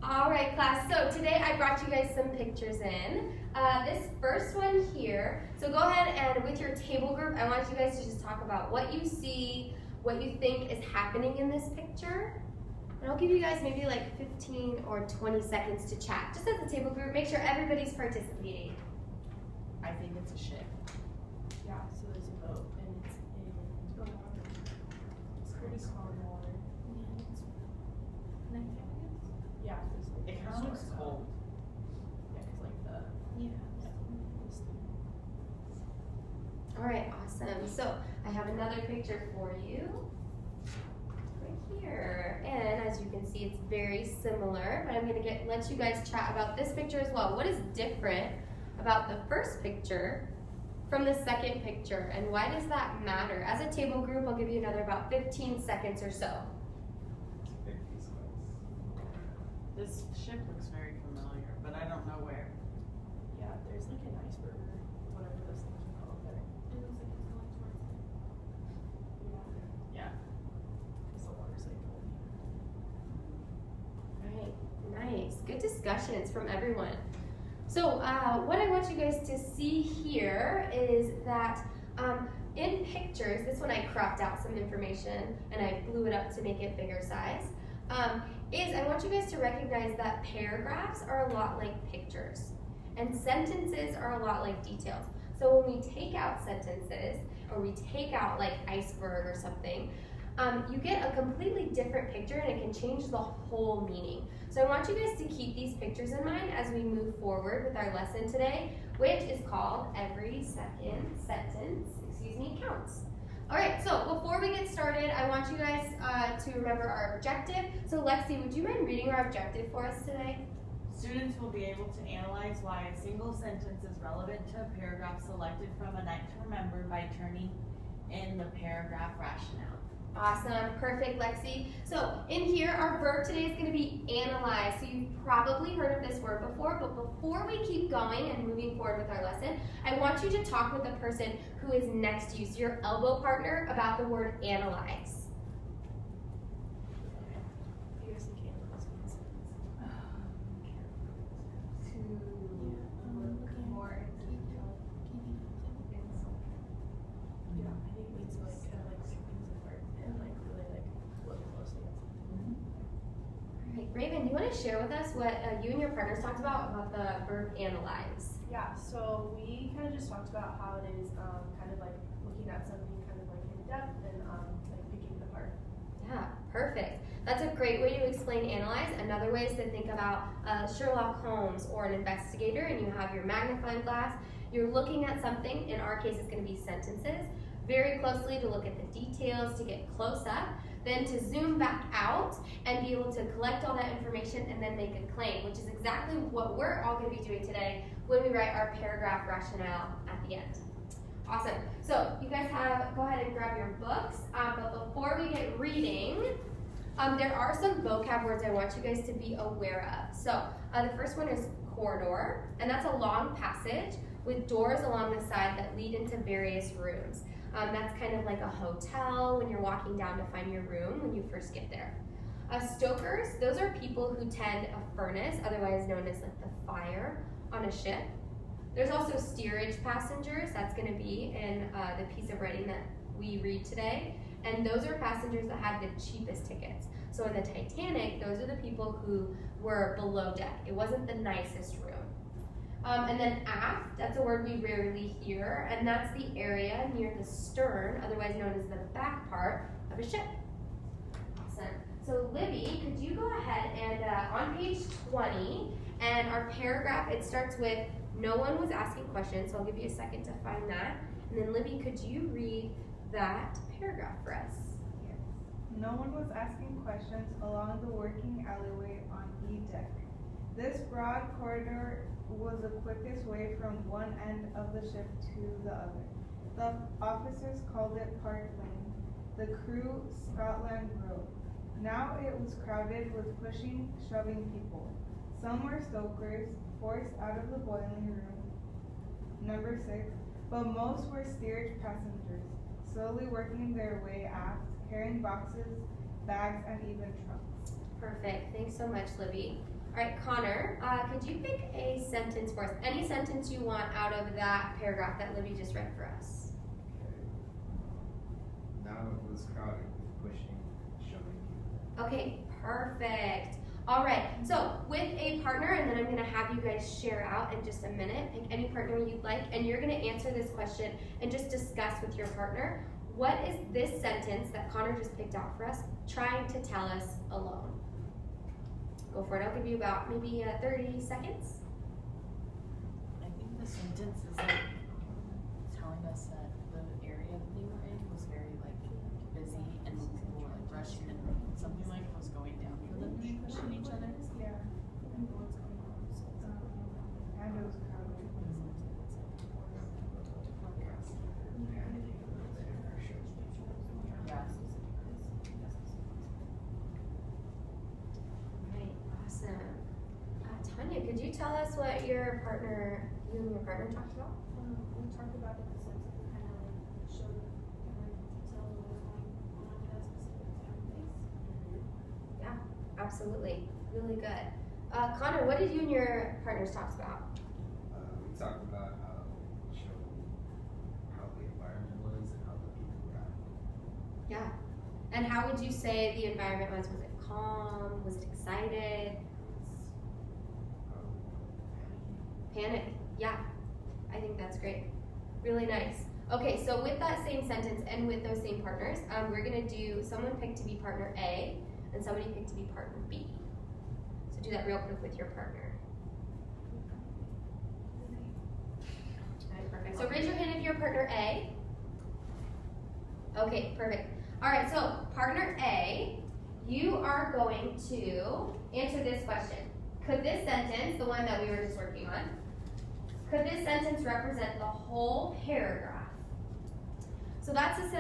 All right, class, so today I brought you guys some pictures in. This first one here, so go ahead and with your table group, I want you guys to just talk about what you see, what you think is happening in this picture. And I'll give you guys maybe like 15 or 20 seconds to chat, just as a table group, make sure everybody's participating. I think it's a ship. Yeah, so there's a boat and it's pretty calm water. Yeah, there's like It kind of looks cold. Yeah, because like the All right, awesome. So I have another picture for you right here. And as you can see, it's very similar, but I'm gonna let you guys chat about this picture as well. What is different about the first picture from the second picture, and why does that matter? As a table group, I'll give you another about 15 seconds or so. This ship looks very familiar, but I don't know where. yeah, there's like an iceberg or whatever those things are called there. It looks like it's going towards it. Yeah. Yeah. Because the water's like cold. All right, nice, good discussions from everyone. So what I want you guys to see here is that in pictures, this one I cropped out some information and I blew it up to make it bigger size, is I want you guys to recognize that paragraphs are a lot like pictures and sentences are a lot like details. So when we take out sentences or we take out like iceberg or something, you get a completely different picture and it can change the whole meaning. So I want you guys to keep these pictures in mind as we move forward with our lesson today, which is called Every Second Sentence, Counts. All right, so before we get started, I want you guys to remember our objective. So Lexi, would you mind reading our objective for us today? Students will be able to analyze why a single sentence is relevant to a paragraph selected from A Night to Remember by turning in the paragraph rationale. Awesome, perfect, Lexi. So in here, our verb today is going to be analyze. So you've probably heard of this word before, but before we keep going and moving forward with our lesson, I want you to talk with the person who is next to you, so your elbow partner, about the word analyze. You guys think animals means yeah, I think it means to like kind of like pick things apart and like really like look closely at something. All right, Raven, do you want to share with us what you and your partners talked about the verb analyze? Yeah, so we kind of just talked about how it is kind of like looking at something kind of like in depth and like picking it apart. Yeah, perfect. That's a great way to explain analyze. Another way is to think about Sherlock Holmes or an investigator, and you have your magnifying glass. You're looking at something, in our case it's going to be sentences, very closely to look at the details, to get close up, then to zoom back out and be able to collect all that information and then make a claim, which is exactly what we're all going to be doing today when we write our paragraph rationale at the end. Awesome. So you guys go ahead and grab your books, but before we get reading, there are some vocab words I want you guys to be aware of. So the first one is corridor, and that's a long passage with doors along the side that lead into various rooms. That's kind of like a hotel when you're walking down to find your room when you first get there. Stokers, those are people who tend a furnace, otherwise known as like the fire on a ship. There's also steerage passengers, that's going to be in the piece of writing that we read today. And those are passengers that had the cheapest tickets. So in the Titanic, those are the people who were below deck. It wasn't the nicest room. And then aft, that's a word we rarely hear, and that's the area near the stern, otherwise known as the back part of a ship. Awesome. So Libby, could you go ahead and on page 20, and our paragraph, it starts with no one was asking questions, so I'll give you a second to find that. And then Libby, could you read that paragraph for us? Yes. No one was asking questions along the working alleyway on E deck. This broad corridor was the quickest way from one end of the ship to the other. The officers called it Park Lane, the crew Scotland Road. Now it was crowded with pushing, shoving people. Some were stokers, forced out of the boiling room, number 6, but most were steerage passengers, slowly working their way aft, carrying boxes, bags, and even trunks. Perfect. Thanks so much, Libby. All right, Connor, could you pick a sentence for us? Any sentence you want out of that paragraph that Libby just read for us. Okay. Now it was crowded with pushing, shoving. Okay, perfect. All right, so with a partner, and then I'm gonna have you guys share out in just a minute, pick any partner you'd like, and you're gonna answer this question and just discuss with your partner, what is this sentence that Connor just picked out for us trying to tell us alone? Go for it, I'll give you about maybe 30 seconds. I think the sentence is like telling us that the area that they were in was very like busy and people were like rushing and something like was going down for them to be pushing each other. Yeah. And it was crowded. Yeah. Right, awesome. Tanya, could you tell us what you and your partner talked about? We talked about it in the sense of kind of like showed like details of what was going on in that specific time and place. Yeah, absolutely. Really good. Connor, what did you and your partners talk about? We talked about how it showed how the environment was and how the people were acting. Yeah. And how would you say the environment was? Was it calm? Was it excited? Panic. Yeah. I think that's great. Really nice. Okay, so with that same sentence and with those same partners, we're gonna do someone picked to be partner A and somebody picked to be partner B. So do that real quick with your partner. Okay, perfect. So raise your hand if you're partner A. Okay, perfect. All right, so partner A, you are going to answer this question. Could this sentence, the one that we were just working on, could this sentence represent the whole paragraph? So that is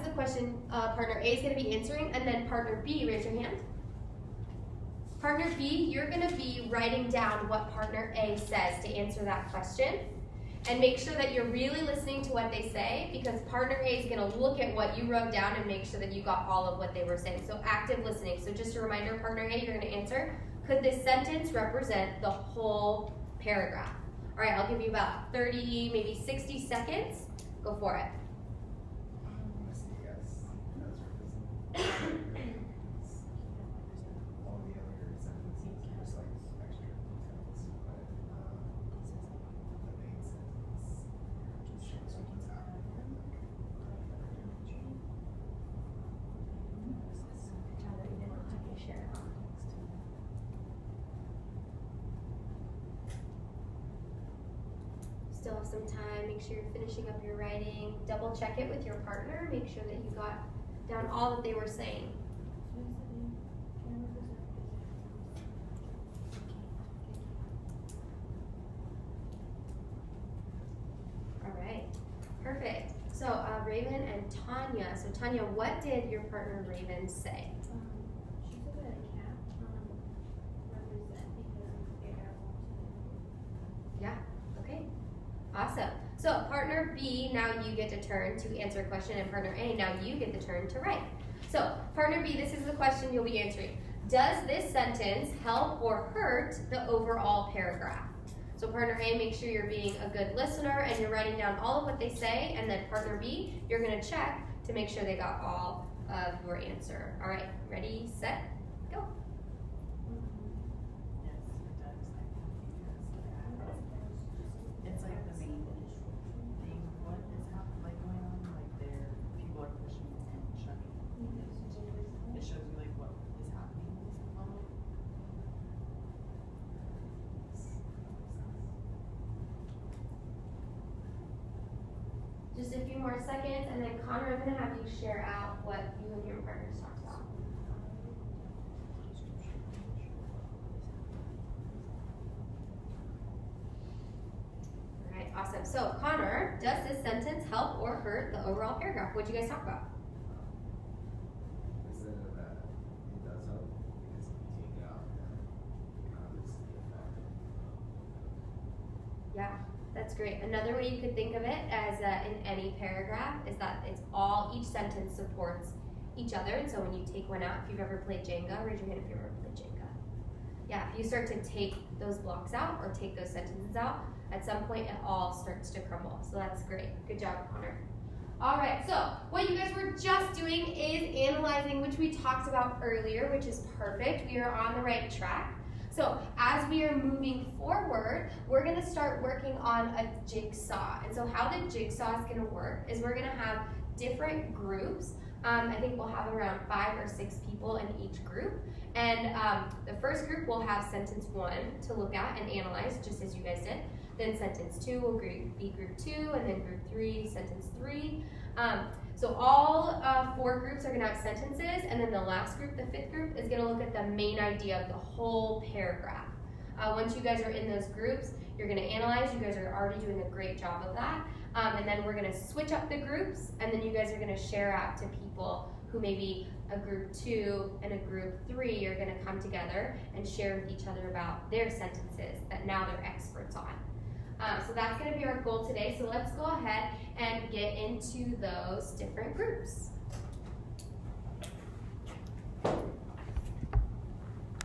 the question partner A is going to be answering, and then partner B, raise your hand. Partner B, you're going to be writing down what partner A says to answer that question. And make sure that you're really listening to what they say, because partner A is going to look at what you wrote down and make sure that you got all of what they were saying. So active listening. So just a reminder, partner A, you're going to answer, could this sentence represent the whole paragraph? All right, I'll give you about 30, maybe 60 seconds. Go for it. I'm gonna say yes. That's represent. All the other sentences, there's like extra details, but the main sentence just shows what's happening. Still have some time, make sure you're finishing up your writing. Double check it with your partner, make sure that you got down all that they were saying. All right, perfect. So Raven and Tanya. So Tanya, what did your partner Raven say? She said that it can't represent because they are Yeah, okay, awesome. So partner B, now you get to turn to answer a question, and partner A, now you get the turn to write. So partner B, this is the question you'll be answering. Does this sentence help or hurt the overall paragraph? So partner A, make sure you're being a good listener and you're writing down all of what they say, and then partner B, you're gonna check to make sure they got all of your answer. All right, ready, set, go. Yes, it does. I think it's like the main thing. What is like going on? Like people are pushing and shoving. It shows you like what is happening in this moment. Just a few more seconds, and then Connor, I'm gonna have you share out what you and your partners talked about. All right, awesome. So Connor, does this sentence help or hurt the overall paragraph? What'd you guys talk about? They said that it does help because if you take it out, then obviously the effect. Yeah, that's great. Another way you could think of it as in any paragraph is that each sentence supports each other. And so when you take one out, if you've ever played Jenga, raise your hand if you've ever played Jenga. Yeah, if you start to take those blocks out or take those sentences out, at some point it all starts to crumble. So that's great. Good job, Connor. All right, so what you guys were just doing is analyzing, which we talked about earlier, which is perfect. We are on the right track. So as we are moving forward, we're gonna start working on a jigsaw. And so how the jigsaw is gonna work is we're gonna have different groups. I think we'll have around 5 or 6 people in each group. And the first group will have sentence 1 to look at and analyze, just as you guys did. Then sentence 2 will be group 2, and then group 3, sentence 3. So all 4 groups are gonna have sentences, and then the last group, the 5th group, is gonna look at the main idea of the whole paragraph. Once you guys are in those groups, you're gonna analyze. You guys are already doing a great job of that. And then we're gonna switch up the groups, and then you guys are gonna share out to people who maybe a group 2 and a group 3 are gonna come together and share with each other about their sentences that now they're experts on. So that's gonna be our goal today. So let's go ahead and get into those different groups.